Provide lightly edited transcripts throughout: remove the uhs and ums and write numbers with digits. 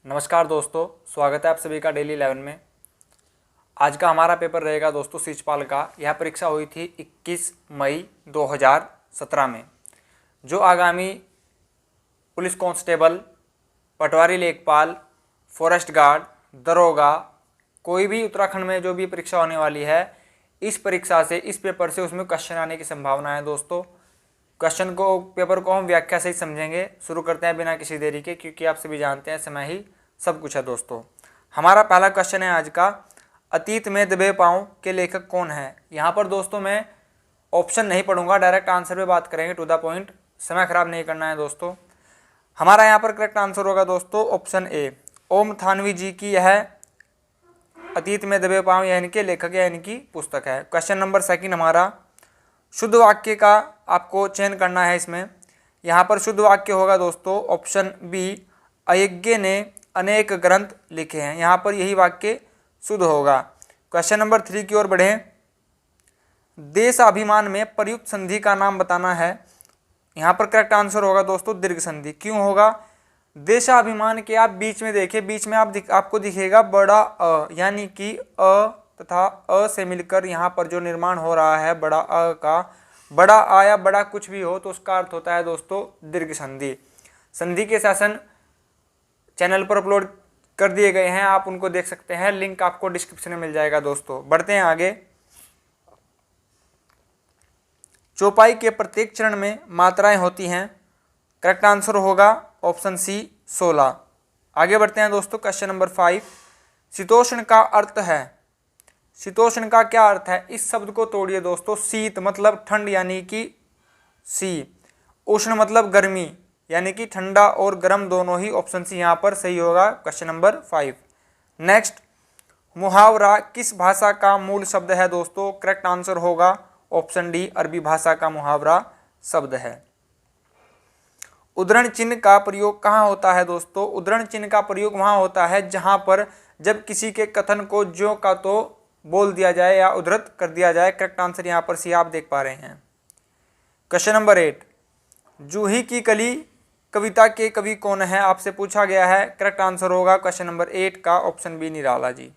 नमस्कार दोस्तों, स्वागत है आप सभी का डेली 11 में। आज का हमारा पेपर रहेगा दोस्तों शिक्षपाल का। यह परीक्षा हुई थी 21 मई 2017 में। जो आगामी पुलिस कांस्टेबल, पटवारी लेखपाल, फॉरेस्ट गार्ड, दरोगा, कोई भी उत्तराखंड में जो भी परीक्षा होने वाली है, इस परीक्षा से, इस पेपर से उसमें क्वेश्चन आने की संभावना है दोस्तों। पेपर को हम व्याख्या से ही समझेंगे। शुरू करते हैं बिना किसी देरी के, क्योंकि आप सभी जानते हैं समय ही सब कुछ है दोस्तों। हमारा पहला क्वेश्चन है आज का, अतीत में दबे पांव के लेखक कौन है। यहाँ पर दोस्तों मैं ऑप्शन नहीं पढ़ूंगा, डायरेक्ट आंसर पे बात करेंगे, टू द पॉइंट, समय खराब नहीं करना है दोस्तों। हमारा यहाँ पर करेक्ट आंसर होगा दोस्तों ऑप्शन ए, ओम थानवी जी की यह अतीत में दबे पांव यह इनके लेखक या इनकी पुस्तक है। क्वेश्चन नंबर सेकंड हमारा, शुद्ध वाक्य का आपको चयन करना है इसमें। यहाँ पर शुद्ध वाक्य होगा दोस्तों ऑप्शन बी, अयज्ञ ने अनेक ग्रंथ लिखे हैं। यहाँ पर यही वाक्य शुद्ध होगा। क्वेश्चन नंबर 3 की ओर बढ़ें। देशाभिमान में प्रयुक्त संधि का नाम बताना है। यहाँ पर करेक्ट आंसर होगा दोस्तों दीर्घ संधि। क्यों होगा? देशाभिमान के आप बीच में देखिए, बीच में आपको दिखेगा बड़ा अ, यानी कि अ तथा अ से मिलकर यहाँ पर जो निर्माण हो रहा है बड़ा अ का, बड़ा आ या बड़ा कुछ भी हो तो उसका अर्थ होता है दोस्तों दीर्घ संधि। संधि के शासन चैनल पर अपलोड कर दिए गए हैं, आप उनको देख सकते हैं, लिंक आपको डिस्क्रिप्शन में मिल जाएगा दोस्तों। बढ़ते हैं आगे। चौपाई के प्रत्येक चरण में मात्राएं होती हैं। करेक्ट आंसर होगा ऑप्शन सी 16। आगे बढ़ते हैं दोस्तों। क्वेश्चन नंबर 5, शीतोष्ण का अर्थ है। शीतोष्ण का क्या अर्थ है? इस शब्द को तोड़िए दोस्तों। शीत मतलब ठंड यानी कि सी, उष्ण मतलब गर्मी यानी कि ठंडा और गर्म दोनों ही। ऑप्शन सी यहाँ पर सही होगा। Question number 5। नेक्स्ट, मुहावरा किस भाषा का मूल शब्द है दोस्तों? करेक्ट आंसर होगा ऑप्शन डी, अरबी भाषा का मुहावरा शब्द है। उद्धरण चिन्ह का प्रयोग कहाँ होता है दोस्तों? उद्धरण चिन्ह का प्रयोग वहाँ होता है जहाँ पर जब किसी के कथन को ज्यों का तो बोल दिया जाए या उद्धृत कर दिया जाए। करेक्ट आंसर यहाँ पर सी आप देख पा रहे हैं। क्वेश्चन नंबर 8, जूही की कली कविता के कवि कौन है? आपसे पूछा गया है। करेक्ट आंसर होगा क्वेश्चन नंबर 8 का ऑप्शन बी, निराला जी।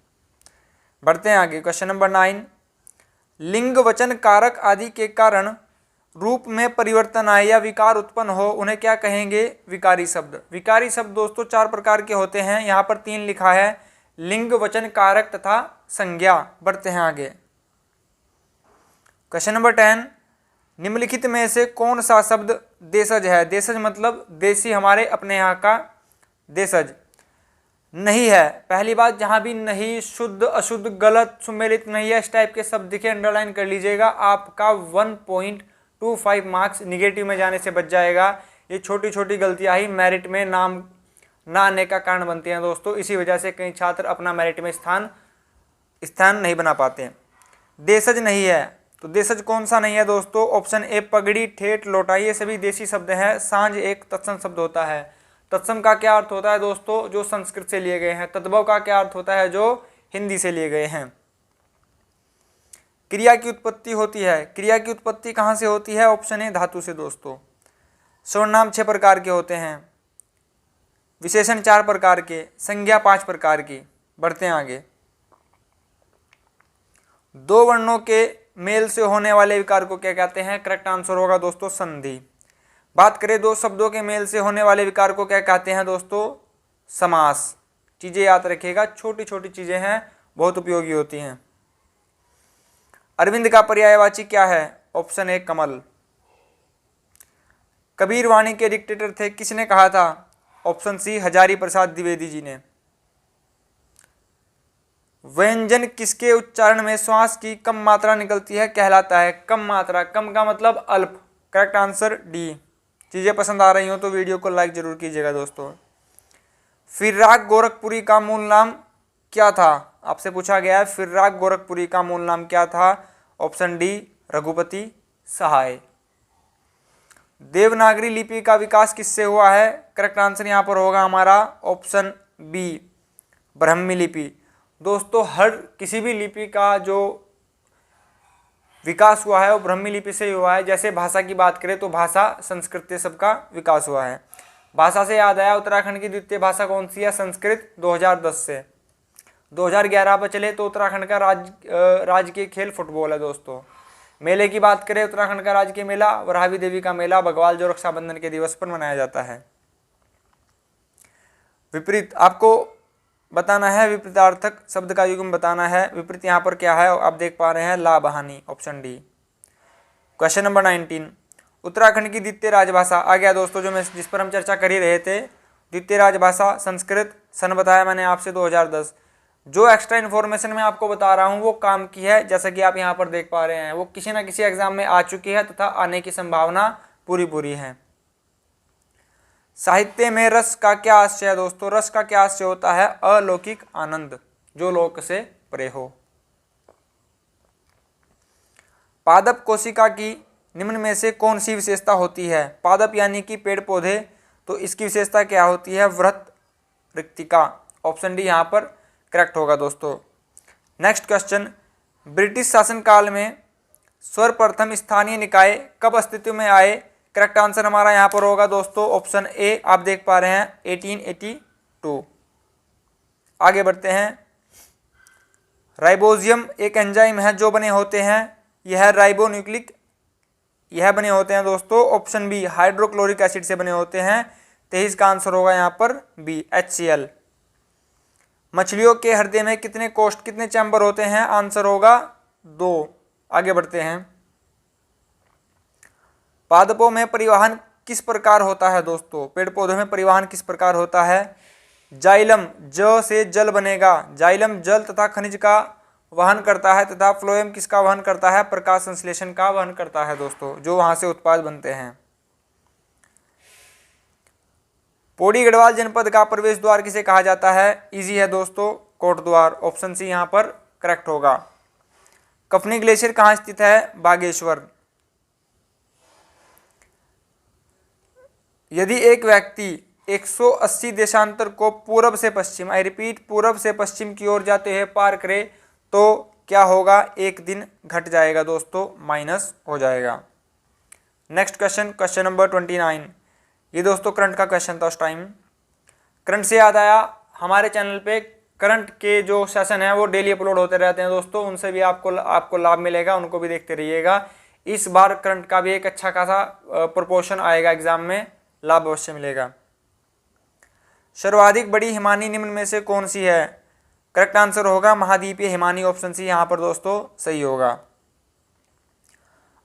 बढ़ते हैं आगे। क्वेश्चन नंबर 9, लिंग वचन कारक आदि के कारण रूप में परिवर्तन आए या विकार उत्पन्न हो उन्हें क्या कहेंगे? विकारी शब्द। विकारी शब्द दोस्तों 4 प्रकार के होते हैं, यहाँ पर 3 लिखा है, लिंग वचन कारक तथा संज्ञा। बढ़ते हैं आगे। क्वेश्चन नंबर 10, निम्नलिखित में से कौन सा शब्द देशज है? देशज मतलब देसी, हमारे अपने यहाँ का देशज नहीं है। पहली बात, जहाँ भी नहीं, शुद्ध, अशुद्ध, गलत, सुमेलित नहीं है, इस टाइप के शब्द दिखे अंडरलाइन कर लीजिएगा। आपका 1.25 मार्क्स निगेटिव में जाने से बच जाएगा। ये छोटी छोटी गलतियाँ ही मेरिट में नाम ना आने का कारण बनती हैं दोस्तों। इसी वजह से कई छात्र अपना मेरिट में स्थान नहीं बना पाते। देशज नहीं है तो देशज कौन सा नहीं है दोस्तों? ऑप्शन ए, पगड़ी, ठेठ, लोटा, ये सभी देसी शब्द हैं। सांझ एक तत्सम शब्द होता है। तत्सम का क्या अर्थ होता है दोस्तों? जो संस्कृत से लिए गए हैं। तद्भव का क्या अर्थ होता है? जो हिंदी से लिए गए हैं। क्रिया की उत्पत्ति होती है। क्रिया की उत्पत्ति कहाँ से होती है? ऑप्शन ए, धातु से दोस्तों। सर्वनाम 6 प्रकार के होते हैं, विशेषण 4 प्रकार के, संज्ञा 5 प्रकार की। बढ़ते हैं आगे। 2 वर्णों के मेल से होने वाले विकार को क्या कहते हैं? करेक्ट आंसर होगा दोस्तों संधि। बात करें 2 शब्दों के मेल से होने वाले विकार को क्या कहते हैं दोस्तों? समास। चीजें याद रखिएगा, छोटी छोटी चीजें हैं, बहुत उपयोगी होती हैं। अरविंद का पर्यायवाची क्या है? ऑप्शन ए, कमल। कबीर वाणी के डिक्टेटर थे, किसने कहा था? ऑप्शन सी, हजारी प्रसाद द्विवेदी जी ने। व्यंजन किसके उच्चारण में श्वास की कम मात्रा निकलती है कहलाता है? कम मात्रा, कम का मतलब अल्प। Correct answer D. चीजें पसंद आ रही हो तो वीडियो को लाइक जरूर कीजिएगा दोस्तों। फिर्राक गोरखपुरी का मूल नाम क्या था? आपसे पूछा गया है, फिर्राक गोरखपुरी का मूल नाम क्या था? ऑप्शन डी, रघुपति सहाय। देवनागरी लिपि का विकास किससे हुआ है? करेक्ट आंसर यहाँ पर होगा हमारा ऑप्शन बी, ब्राह्मी लिपि। दोस्तों हर किसी भी लिपि का जो विकास हुआ है वो ब्राह्मी लिपि से ही हुआ है। जैसे भाषा की बात करें तो भाषा, संस्कृत, सबका विकास हुआ है। भाषा से याद आया, उत्तराखंड की द्वितीय भाषा कौन सी है? संस्कृत, 2010 से। 2011 पर चले तो उत्तराखंड का राजकीय खेल फुटबॉल है दोस्तों। मेले की बात करें, उत्तराखंड का राजकीय मेला वराहवी देवी का मेला बग्वाल, जो रक्षाबंधन के दिवस पर मनाया जाता है। विपरीत आपको बताना है, विपरीतार्थक शब्द का युग्म बताना है। विपरीत यहाँ पर क्या है आप देख पा रहे हैं, लाभ हानि, option D. Question number 19, Uttarakhand की द्वितीय राजभाषा आ गया दोस्तों, जिस पर हम चर्चा कर ही रहे थे। द्वितीय राजभाषा संस्कृत, सन बताया मैंने आपसे 2010। जो एक्स्ट्रा इन्फॉर्मेशन मैं आपको बता रहा हूँ वो काम की है, जैसा कि आप यहाँ पर देख पा रहे हैं, वो किसी न किसी एग्जाम में आ चुकी है तथा आने की संभावना पूरी है। साहित्य में रस का क्या आशय है दोस्तों? रस का क्या आशय होता है? अलौकिक आनंद, जो लोक से परे हो। पादप कोशिका की निम्न में से कौन सी विशेषता होती है? पादप यानी कि पेड़ पौधे, तो इसकी विशेषता क्या होती है? वृत्त रिक्तिका, ऑप्शन डी यहाँ पर करेक्ट होगा दोस्तों। नेक्स्ट क्वेश्चन, ब्रिटिश शासनकाल में सर्वप्रथम स्थानीय निकाय कब अस्तित्व में आए? करेक्ट आंसर हमारा यहाँ पर होगा दोस्तों ऑप्शन ए, आप देख पा रहे हैं 1882। आगे बढ़ते हैं, राइबोजियम एक एंजाइम है जो बने होते हैं, यह राइबोन्यूक्लिक, यह बने होते हैं दोस्तों ऑप्शन बी, हाइड्रोक्लोरिक एसिड से बने होते हैं। 23 का आंसर होगा यहाँ पर बी, HCl। मछलियों के हृदय में कितने कोष्ठ, कितने चैम्बर होते हैं? आंसर होगा 2। आगे बढ़ते हैं, पादपों में परिवहन किस प्रकार होता है दोस्तों? पेड़ पौधों में परिवहन किस प्रकार होता है? जाइलम, ज से जल बनेगा, जाइलम जल तथा खनिज का वहन करता है, तथा फ्लोएम किसका वहन करता है? प्रकाश संश्लेषण का वहन करता है दोस्तों, जो वहां से उत्पाद बनते हैं। पौड़ी गढ़वाल जनपद का प्रवेश द्वार किसे कहा जाता है? इजी है दोस्तों, कोटद्वार, ऑप्शन सी यहाँ पर करेक्ट होगा। कफनी ग्लेशियर कहाँ स्थित है? बागेश्वर। यदि एक व्यक्ति 180 देशांतर को पूर्व से पश्चिम, आई रिपीट पूर्व से पश्चिम की ओर जाते हुए पार करे तो क्या होगा? एक दिन घट जाएगा दोस्तों, माइनस हो जाएगा। नेक्स्ट क्वेश्चन, क्वेश्चन नंबर 29, ये दोस्तों करंट का क्वेश्चन था उस टाइम। करंट से याद आया, हमारे चैनल पे करंट के जो सेशन है वो डेली अपलोड होते रहते हैं दोस्तों, उनसे भी आपको लाभ मिलेगा, उनको भी देखते रहिएगा। इस बार करंट का भी एक अच्छा खासा प्रोपोर्शन आएगा एग्जाम में, लाभ अवश्य मिलेगा। सर्वाधिक बड़ी हिमानी निम्न में से कौन सी है? करेक्ट आंसर होगा महाद्वीपीय हिमानी, ऑप्शन सी यहाँ पर दोस्तों सही होगा।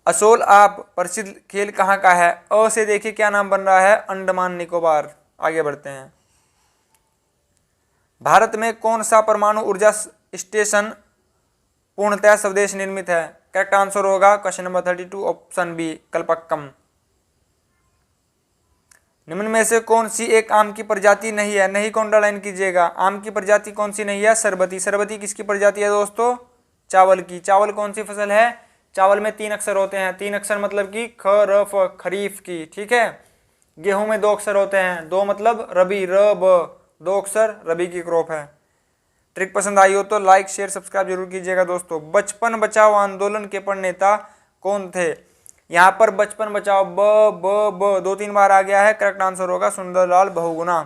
असोल आप प्रसिद्ध खेल कहाँ का है? अ से देखिए क्या नाम बन रहा है? अंडमान निकोबार। आगे बढ़ते हैं, भारत में कौन सा परमाणु ऊर्जा स्टेशन पूर्णतः स्वदेश निर्मित है? करेक्ट आंसर होगा question number 32, option B, Kalpakkam. निम्न में से कौन सी एक आम की प्रजाति नहीं है? नहीं को अंडरलाइन कीजिएगा। आम की प्रजाति कौन सी नहीं है? सरबती। सरबती किसकी प्रजाति है दोस्तों? चावल की। चावल कौन सी फसल है? चावल में 3 अक्षर होते हैं, 3 अक्षर मतलब कि ख र फ, खरीफ की, ठीक है। गेहूं में 2 अक्षर होते हैं, 2 मतलब रबी, र ब, 2 अक्षर रबी की क्रॉप है। ट्रिक पसंद आई हो तो लाइक शेयर सब्सक्राइब जरूर कीजिएगा दोस्तों। बचपन बचाओ आंदोलन के प्रणेता कौन थे? यहाँ पर बचपन बचाओ ब ब ब 2-3 बार आ गया है, करेक्ट आंसर होगा सुंदरलाल बहुगुणा।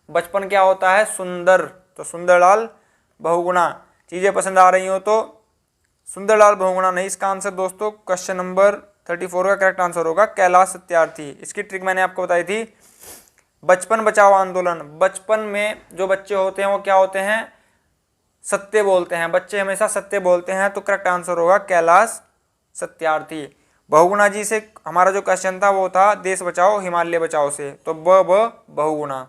बचपन क्या होता है? सुंदर, तो सुंदरलाल बहुगुणा। चीजें पसंद आ रही हो तो सुंदरलाल बहुगुणा नहीं, इसका आंसर दोस्तों क्वेश्चन नंबर 34 का करेक्ट आंसर होगा कैलाश सत्यार्थी। इसकी ट्रिक मैंने आपको बताई थी। बचपन बचाओ आंदोलन, बचपन में जो बच्चे होते हैं वो क्या होते हैं? सत्य बोलते हैं, बच्चे हमेशा सत्य बोलते हैं, तो करेक्ट आंसर होगा कैलाश सत्यार्थी। बहुगुणा जी से हमारा जो क्वेश्चन था वो था देश बचाओ हिमालय बचाओ से, तो ब बहुगुणा।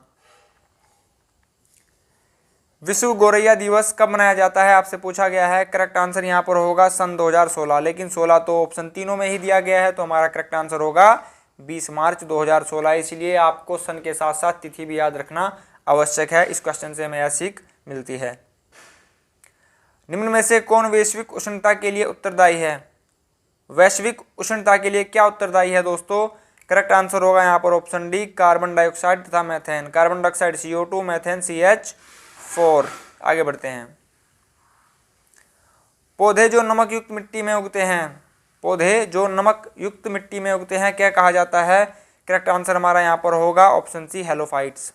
विश्व गौरैया दिवस कब मनाया जाता है आपसे पूछा गया है। करेक्ट आंसर यहाँ पर होगा सन 2016, लेकिन 16 तो ऑप्शन तीनों में ही दिया गया है, तो हमारा करेक्ट आंसर होगा 20 मार्च 2016। इसलिए आपको सन के साथ साथ तिथि भी याद रखना आवश्यक है, इस क्वेश्चन से हमें यह सीख मिलती है। निम्न में से कौन वैश्विक उष्णता के लिए उत्तरदायी है? वैश्विक उष्णता के लिए क्या उत्तरदायी है दोस्तों? करेक्ट आंसर होगा यहाँ पर ऑप्शन डी, कार्बन डाइऑक्साइड तथा methane. Carbon dioxide CO2, methane CH4। आगे बढ़ते हैं, पौधे जो नमक युक्त मिट्टी में उगते हैं, पौधे जो नमक युक्त मिट्टी में उगते हैं क्या कहा जाता है? करेक्ट आंसर हमारा यहाँ पर होगा ऑप्शन सी हेलोफाइट्स।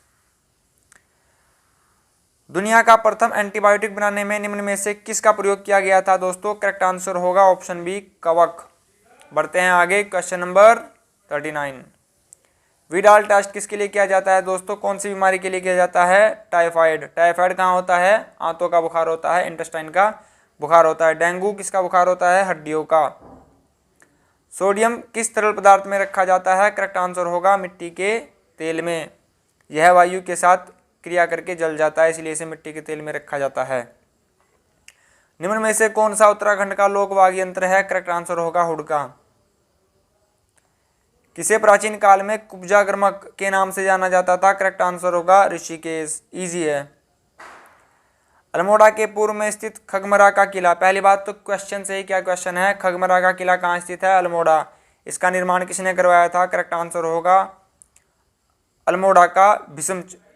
दुनिया का प्रथम एंटीबायोटिक बनाने में निम्न में से किसका प्रयोग किया गया था दोस्तों? करेक्ट आंसर होगा ऑप्शन बी कवक। बढ़ते हैं आगे, क्वेश्चन नंबर 39। विडाल टेस्ट किसके लिए किया जाता है दोस्तों? कौन सी बीमारी के लिए किया जाता है? टाइफाइड। टाइफाइड कहाँ होता है? आंतों का बुखार होता है, इंटेस्टाइन का बुखार होता है। डेंगू किसका बुखार होता है? हड्डियों का। सोडियम किस तरल पदार्थ में रखा जाता है? करेक्ट आंसर होगा मिट्टी के तेल में। यह वायु के साथ क्रिया करके जल जाता है, इसलिए इसे मिट्टी के तेल में रखा जाता है। निम्न में से कौन सा उत्तराखंड का लोक वाद्य यंत्र है? करेक्ट आंसर होगा हुड़का। किसे प्राचीन काल में कुब्जा गर्मक के नाम से जाना जाता था? करेक्ट आंसर होगा ऋषिकेश। इजी है। अल्मोड़ा के पूर्व में स्थित खगमरा का किला, पहली बात तो क्वेश्चन से ही क्या क्वेश्चन है, खगमरा का किला कहाँ स्थित है? अल्मोड़ा। इसका निर्माण किसने करवाया था? करेक्ट आंसर होगा अल्मोड़ा का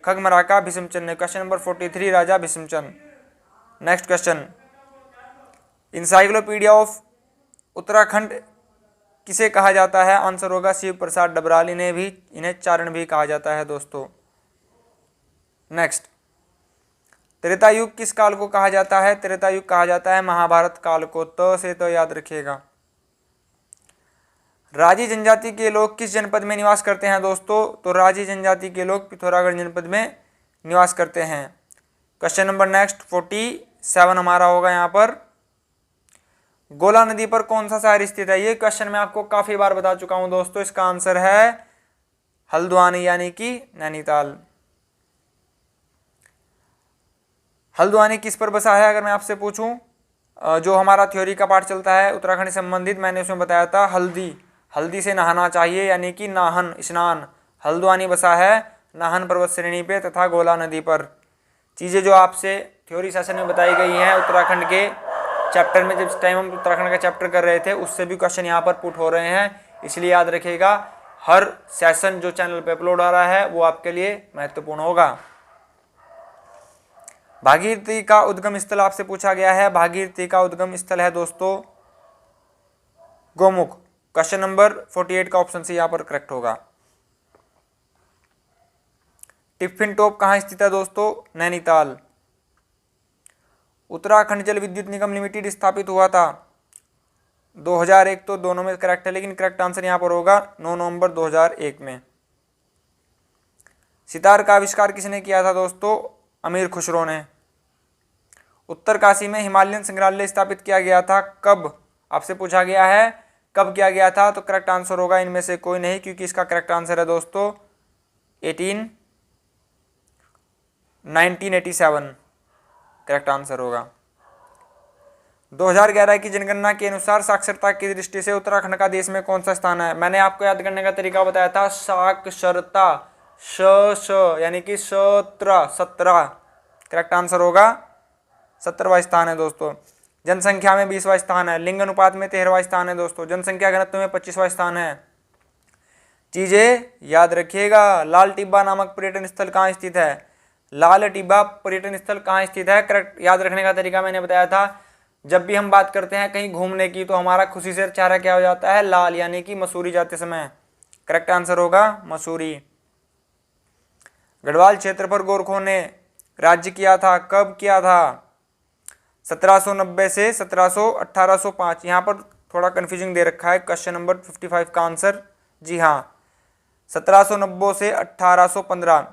खगमरा का भीष्मचंद ने। Question number 43 Raja Bhishmchand. Next question, encyclopedia of Uttarakhand किसे कहा जाता है? आंसर होगा शिव प्रसाद डबराल। इन्हें चारण भी कहा जाता है दोस्तों। नेक्स्ट, त्रेता युग किस काल को कहा जाता है? त्रेता युग कहा जाता है महाभारत काल को। तो से तो याद रखिएगा। राजी जनजाति के लोग किस जनपद में निवास करते हैं दोस्तों? तो राजी जनजाति के लोग पिथौरागढ़ जनपद में निवास करते हैं। क्वेश्चन नंबर नेक्स्ट 47 हमारा होगा यहाँ पर, गोला नदी पर कौन सा शहर स्थित है? ये क्वेश्चन मैं आपको काफी बार बता चुका हूं दोस्तों। इसका आंसर है हल्द्वानी यानी कि नैनीताल। हल्द्वानी किस पर बसा है अगर मैं आपसे पूछूं? जो हमारा थ्योरी का पार्ट चलता है उत्तराखंड से संबंधित, मैंने उसमें बताया था हल्दी से नहाना चाहिए यानी कि नाहन स्नान। हल्द्वानी बसा है नाहन पर्वत श्रेणी पे तथा गोला नदी पर। चीजें जो आपसे थ्योरी सेशन में बताई गई हैं उत्तराखंड के चैप्टर में, जिस टाइम हम उत्तराखंड का चैप्टर कर रहे थे उससे भी क्वेश्चन यहाँ पर पुट हो रहे हैं, इसलिए याद रखिएगा हर सेशन जो चैनल पे अपलोड आ रहा है वो आपके लिए महत्वपूर्ण होगा। भागीरथी का उद्गम स्थल आपसे पूछा गया है। भागीरथी का उद्गम स्थल है दोस्तों गोमुख। क्वेश्चन नंबर 48 का ऑप्शन सी यहाँ पर करेक्ट होगा। टिफिन टॉप कहाँ स्थित है दोस्तों? नैनीताल। उत्तराखंड जल विद्युत निगम लिमिटेड स्थापित हुआ था 2001, तो दोनों में करेक्ट है, लेकिन करेक्ट आंसर यहां पर होगा 9 नवंबर 2001 में। सितार का आविष्कार किसने किया था दोस्तों? अमीर खुसरो ने। उत्तरकाशी में हिमालयन संग्रहालय स्थापित किया गया था कब? आपसे पूछा गया है कब किया गया था, तो करेक्ट आंसर होगा इनमें से कोई नहीं, क्योंकि इसका करेक्ट आंसर है दोस्तों 1987 करेक्ट आंसर होगा। 2011 की जनगणना के अनुसार साक्षरता की दृष्टि से उत्तराखंड का देश में कौन सा स्थान है? मैंने आपको याद करने का तरीका बताया था, साक्षरता यानी कि 17 करेक्ट आंसर होगा 17वां स्थान है दोस्तों। जनसंख्या में 20वां स्थान है। लिंग अनुपात में 13वां स्थान है दोस्तों। जनसंख्या घनत्व में 25वां स्थान है। चीजें याद रखिएगा। लाल टिब्बा नामक पर्यटन स्थल कहाँ स्थित है? लाल टिब्बा पर्यटन स्थल कहाँ स्थित है? करेक्ट याद रखने का तरीका मैंने बताया था, जब भी हम बात करते हैं कहीं घूमने की तो हमारा खुशी से चेहरा क्या हो जाता है? लाल, यानी कि मसूरी जाते समय। करेक्ट आंसर होगा मसूरी। गढ़वाल क्षेत्र पर गोरखों ने राज्य किया था, कब किया था? 1790 से 1805। यहाँ पर थोड़ा कंफ्यूजिंग दे रखा है क्वेश्चन नंबर 55 का आंसर। जी हाँ, 1790 से 1815।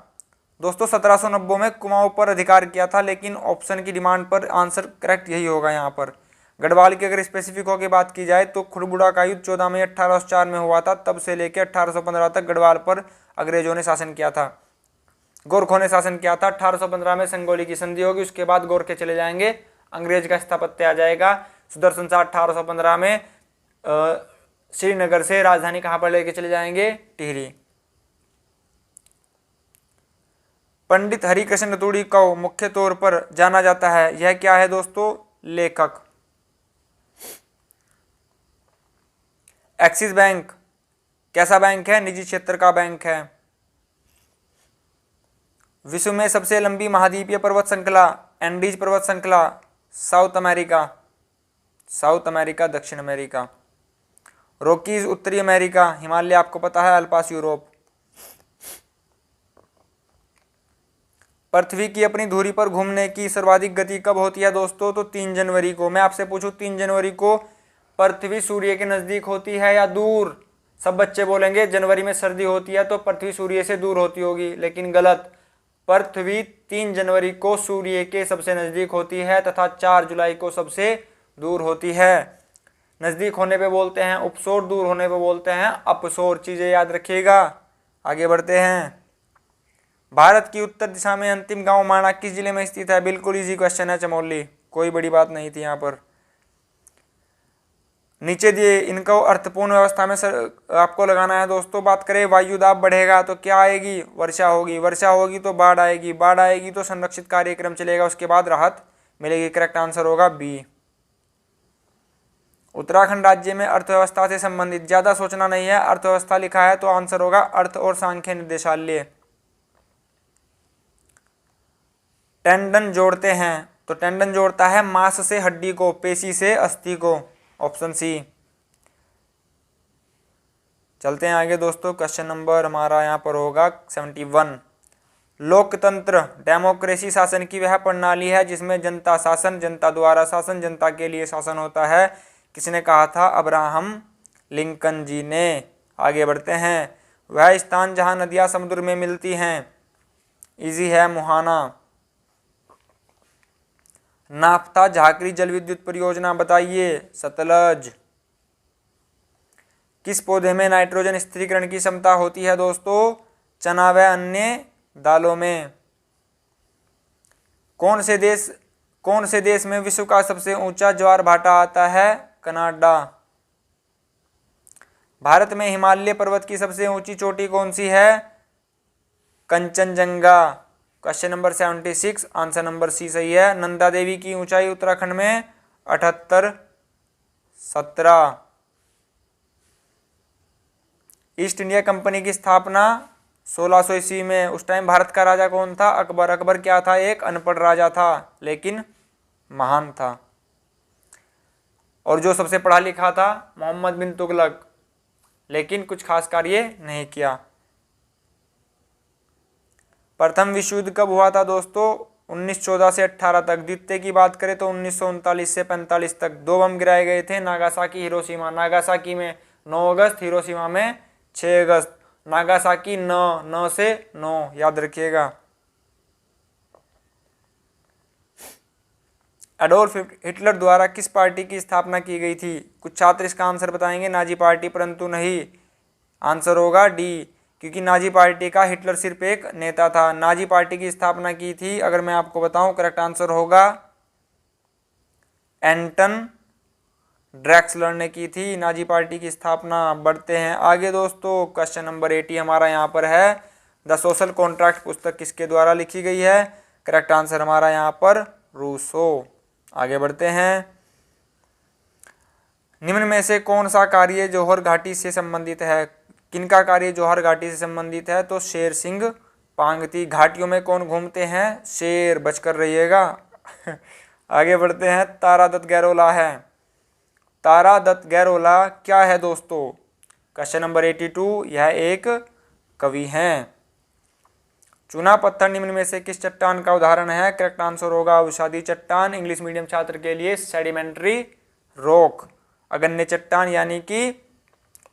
दोस्तों 1790 में कुमाऊं पर अधिकार किया था, लेकिन ऑप्शन की डिमांड पर आंसर करेक्ट यही होगा यहाँ पर। गढ़वाल की अगर स्पेसिफिक होकर बात की जाए तो खुड़बुड़ा का युद्ध 14 मई 1804 में हुआ था। तब से लेकर 1815 तक गढ़वाल पर अंग्रेजों ने शासन किया था, गोरखों ने शासन किया था। 1815 में संगोली की संधि होगी, उसके बाद गोरखे चले जाएंगे, अंग्रेज का स्थापत्य आ जाएगा। सुदर्शन शाह 1815 में श्रीनगर से राजधानी कहाँ पर लेके चले जाएंगे? टिहरी। पंडित हरिकृष्ण रतूड़ी को मुख्य तौर पर जाना जाता है, यह क्या है दोस्तों? लेखक। एक्सिस बैंक कैसा बैंक है? निजी क्षेत्र का बैंक है। विश्व में सबसे लंबी महाद्वीपीय पर्वत श्रृंखला? एंडीज पर्वत श्रृंखला। साउथ अमेरिका, दक्षिण अमेरिका। रॉकीज उत्तरी अमेरिका, हिमालय आपको पता है, अल्पास यूरोप। पृथ्वी की अपनी धुरी पर घूमने की सर्वाधिक गति कब होती है दोस्तों? तो 3 जनवरी को। मैं आपसे पूछूं 3 जनवरी को पृथ्वी सूर्य के नजदीक होती है या दूर? सब बच्चे बोलेंगे जनवरी में सर्दी होती है तो पृथ्वी सूर्य से दूर होती होगी, लेकिन गलत। पृथ्वी 3 जनवरी को सूर्य के सबसे नजदीक होती है तथा 4 जुलाई को सबसे दूर होती है। नजदीक होने पे बोलते हैं उपसौर, दूर होने पे बोलते हैं अपसौर। चीजें याद रखिएगा। आगे बढ़ते हैं। भारत की उत्तर दिशा में अंतिम गांव माणा किस जिले में स्थित है? बिल्कुल इजी क्वेश्चन है, चमोली। कोई बड़ी बात नहीं थी यहाँ पर। नीचे दिए इनको अर्थपूर्ण व्यवस्था में आपको लगाना है दोस्तों। बात करें वायु दाब बढ़ेगा तो क्या आएगी? वर्षा होगी। वर्षा होगी तो बाढ़ आएगी। बाढ़ आएगी तो संरक्षित कार्यक्रम चलेगा, उसके बाद राहत मिलेगी। करेक्ट आंसर होगा बी। उत्तराखंड राज्य में अर्थव्यवस्था से संबंधित, ज्यादा सोचना नहीं है, अर्थव्यवस्था लिखा है तो आंसर होगा अर्थ और सांख्य निदेशालय। टेंडन जोड़ते हैं तो टेंडन जोड़ता है मांस से हड्डी को, पेशी से अस्थि को। Option C. चलते हैं आगे दोस्तों। क्वेश्चन नंबर हमारा यहाँ पर होगा 71। लोकतंत्र डेमोक्रेसी शासन की वह प्रणाली है जिसमें जनता शासन, जनता द्वारा शासन, जनता के लिए शासन होता है। किसने कहा था? अब्राहम लिंकन जी ने। आगे बढ़ते हैं। वह स्थान जहां नदियां समुद्र में मिलती हैं, इजी है, मुहाना। नाफ्ता झाकरी जल विद्युत परियोजना बताइए। सतलज। किस पौधे में नाइट्रोजन स्थिरीकरण की क्षमता होती है दोस्तों? चना व अन्य दालों में। कौन से देश में विश्व का सबसे ऊंचा ज्वार भाटा आता है? कनाडा। भारत में हिमालय पर्वत की सबसे ऊंची चोटी कौन सी है? Kanchenjunga. Question number 76, answer number C सही है। नंदा देवी की ऊंचाई उत्तराखंड में 78-17। ईस्ट इंडिया कंपनी की स्थापना 1600 ईस्वी में। उस टाइम भारत का राजा कौन था? अकबर। अकबर क्या था? एक अनपढ़ राजा था लेकिन महान था। और जो सबसे पढ़ा लिखा था? मोहम्मद बिन तुगलक, लेकिन कुछ खास कार्य नहीं किया। प्रथम विश्व युद्ध कब हुआ था दोस्तों? 1914 से 18 तक। द्वितीय की बात करें तो 1939 से 45 तक। 2 बम गिराए गए थे, नागासाकी, हिरोशिमा। नागासाकी में 9 अगस्त, हिरोशिमा में 6 अगस्त। नागासाकी 9 से 9 याद रखिएगा। एडोल्फ हिटलर द्वारा किस पार्टी की स्थापना की गई थी? कुछ छात्र इसका आंसर बताएंगे नाजी पार्टी, परंतु नहीं। आंसर होगा डी, क्योंकि नाजी पार्टी का हिटलर सिर्फ एक नेता था। नाजी पार्टी की स्थापना की थी, अगर मैं आपको बताऊं, करेक्ट आंसर होगा एंटन ड्रैक्सलर ने की थी नाजी पार्टी की स्थापना। बढ़ते हैं आगे दोस्तों। क्वेश्चन नंबर 80 हमारा यहाँ पर है। द सोशल कॉन्ट्रैक्ट पुस्तक किसके द्वारा लिखी गई है? करेक्ट आंसर हमारा यहाँ पर रूसो। आगे बढ़ते हैं। निम्न में से कौन सा कार्य जौहर घाटी से संबंधित है? किनका कार्य जौहर घाटी से संबंधित है? तो शेर सिंह पांगती। घाटियों में कौन घूमते हैं? शेर। बचकर रहिएगा। आगे बढ़ते हैं। तारा दत्त गैरोला है। तारा दत्त गैरोला क्या है दोस्तों? क्वेश्चन नंबर 82, यह एक कवि हैं। चूना पत्थर निम्न में से किस चट्टान का उदाहरण है? करेक्ट आंसर होगा अवसादी चट्टान। इंग्लिश मीडियम छात्र के लिए सेडिमेंट्री रॉक। अगन्य चट्टान यानी कि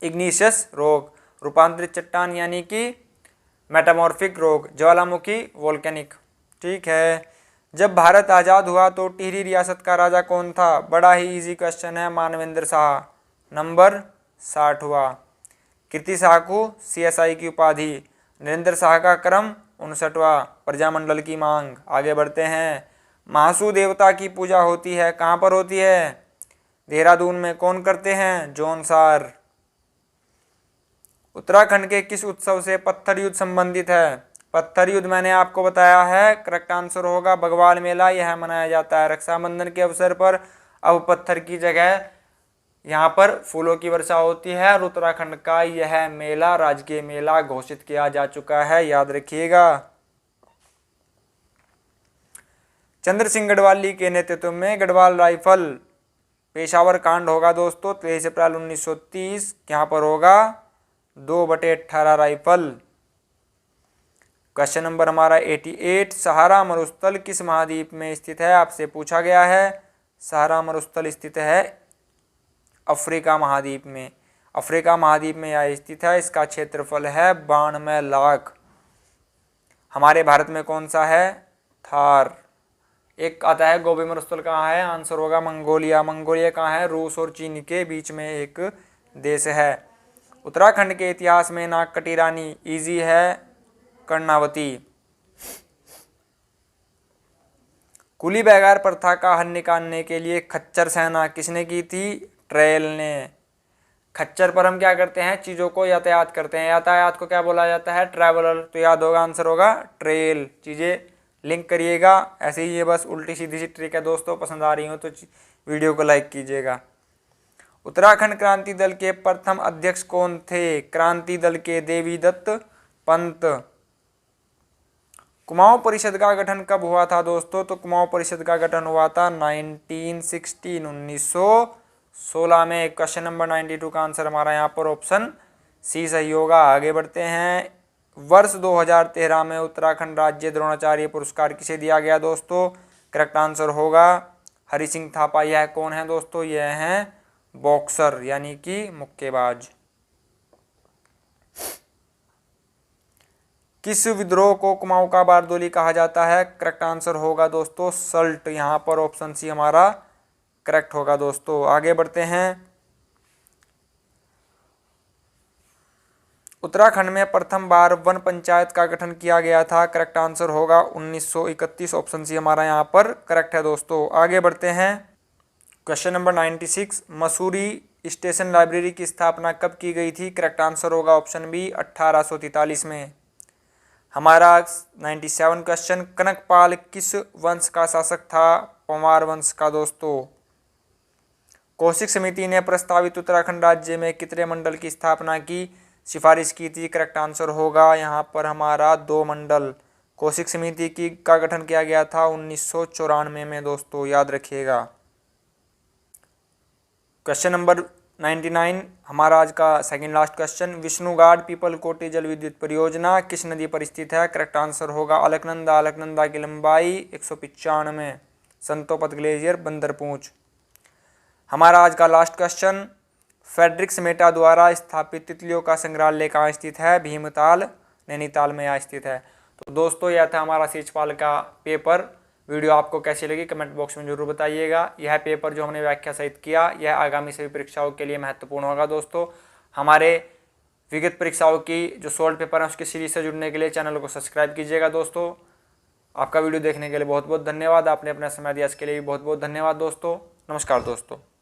इग्निशियस रॉक। रूपांतरित चट्टान यानी कि मेटामॉर्फिक रॉक। ज्वालामुखी वोल्केनिक। ठीक है। जब भारत आज़ाद हुआ तो टिहरी रियासत का राजा कौन था? बड़ा ही इजी क्वेश्चन है, मानवेंद्र शाह। नंबर 60 हुआ। कीर्ति शाह को CSI की उपाधि। नरेंद्र शाह का क्रम 59वां। प्रजामंडल की मांग। आगे बढ़ते हैं। महासू देवता की पूजा होती है, कहाँ पर होती है? देहरादून में। कौन करते हैं? जौनसार। उत्तराखंड के किस उत्सव से पत्थर युद्ध संबंधित है? पत्थर युद्ध मैंने आपको बताया है, करेक्ट आंसर होगा बगवाल मेला। यह मनाया जाता है रक्षाबंधन के अवसर पर। अब पत्थर की जगह यहाँ पर फूलों की वर्षा होती है और उत्तराखंड का यह मेला राजकीय मेला घोषित किया जा चुका है, याद रखिएगा। चंद्र सिंह गढ़वाली के नेतृत्व में गढ़वाल राइफल पेशावर कांड होगा दोस्तों 23 अप्रैल 1930। यहाँ पर होगा 2/18 राइफल। क्वेश्चन नंबर हमारा 88, सहारा मरुस्थल किस महाद्वीप में स्थित है? आपसे पूछा गया है। सहारा मरुस्थल स्थित है अफ्रीका महाद्वीप में। अफ्रीका महाद्वीप में यह स्थित है। इसका क्षेत्रफल है 92 लाख। हमारे भारत में कौन सा है? थार। एक आता है गोबी मरुस्थल कहाँ है? आंसर होगा मंगोलिया। मंगोलिया कहाँ है? रूस और चीन के बीच में एक देश है। उत्तराखंड के इतिहास में नागकटी रानी इजी है कर्णावती। कुली बैगार प्रथा का हल निकालने के लिए खच्चर सेना किसने की थी? ट्रेल ने। खच्चर पर हम क्या करते हैं? चीज़ों को यातायात करते हैं। यातायात को क्या बोला जाता है? ट्रैवलर। तो याद होगा, आंसर होगा ट्रेल। चीज़ें लिंक करिएगा। ऐसे ही ये बस उल्टी सीधी सी ट्रिक है दोस्तों। पसंद आ रही हो तो वीडियो को लाइक कीजिएगा। उत्तराखंड क्रांति दल के प्रथम अध्यक्ष कौन थे? क्रांति दल के देवीदत्त पंत। कुमाऊं परिषद का गठन कब हुआ था दोस्तों? तो कुमाऊं परिषद का गठन हुआ था 1916 में। क्वेश्चन नंबर 92 का आंसर हमारा यहाँ पर ऑप्शन सी सही होगा। आगे बढ़ते हैं। वर्ष 2013 में उत्तराखंड राज्य द्रोणाचार्य पुरस्कार किसे दिया गया दोस्तों? करेक्ट आंसर होगा हरि सिंह थापा। यह कौन है दोस्तों? यह हैं बॉक्सर यानी कि मुक्केबाज। किस विद्रोह को कुमाऊं का बारदोली कहा जाता है? करेक्ट आंसर होगा दोस्तों सल्ट। यहाँ पर ऑप्शन सी हमारा करेक्ट होगा दोस्तों। आगे बढ़ते हैं। उत्तराखंड में प्रथम बार वन पंचायत का गठन किया गया था। करेक्ट आंसर होगा 1931। ऑप्शन सी हमारा यहाँ पर करेक्ट है दोस्तों। आगे बढ़ते हैं। Question number 96, Mussoorie station library की स्थापना कब की गई थी? करेक्ट आंसर होगा ऑप्शन बी 1843 में। हमारा 97 क्वेश्चन, कनकपाल किस वंश का शासक था? पंवार वंश का दोस्तों। कौशिक समिति ने प्रस्तावित उत्तराखंड राज्य में कितने मंडल की स्थापना की सिफारिश की थी? करेक्ट आंसर होगा यहाँ पर हमारा 2 मंडल। कौशिक समिति का गठन किया गया था 1994 में दोस्तों, याद रखिएगा। क्वेश्चन नंबर 99 हमारा आज का second last question, Vishnugad Pipalkoti जल विद्युत परियोजना किस नदी पर स्थित है? करेक्ट आंसर होगा अलकनंदा। अलकनंदा की लंबाई 195। संतोपत ग्लेशियर बंदरपूंछ। हमारा आज का लास्ट क्वेश्चन, फ्रेडरिक समेटा द्वारा स्थापित तितलियों का संग्रहालय कहाँ स्थित है? भीमताल नैनीताल में यहाँ स्थित है। तो दोस्तों यह था हमारा शिक्षपाल का पेपर। वीडियो आपको कैसी लगी कमेंट बॉक्स में जरूर बताइएगा। यह पेपर जो हमने व्याख्या सहित किया यह आगामी सभी परीक्षाओं के लिए महत्वपूर्ण होगा दोस्तों। हमारे विगत परीक्षाओं की जो सॉल्व पेपर है उसकी सीरीज से जुड़ने के लिए चैनल को सब्सक्राइब कीजिएगा दोस्तों। आपका वीडियो देखने के लिए बहुत बहुत धन्यवाद। आपने अपना समय दिया इसके लिए भी बहुत बहुत धन्यवाद दोस्तों। नमस्कार दोस्तों।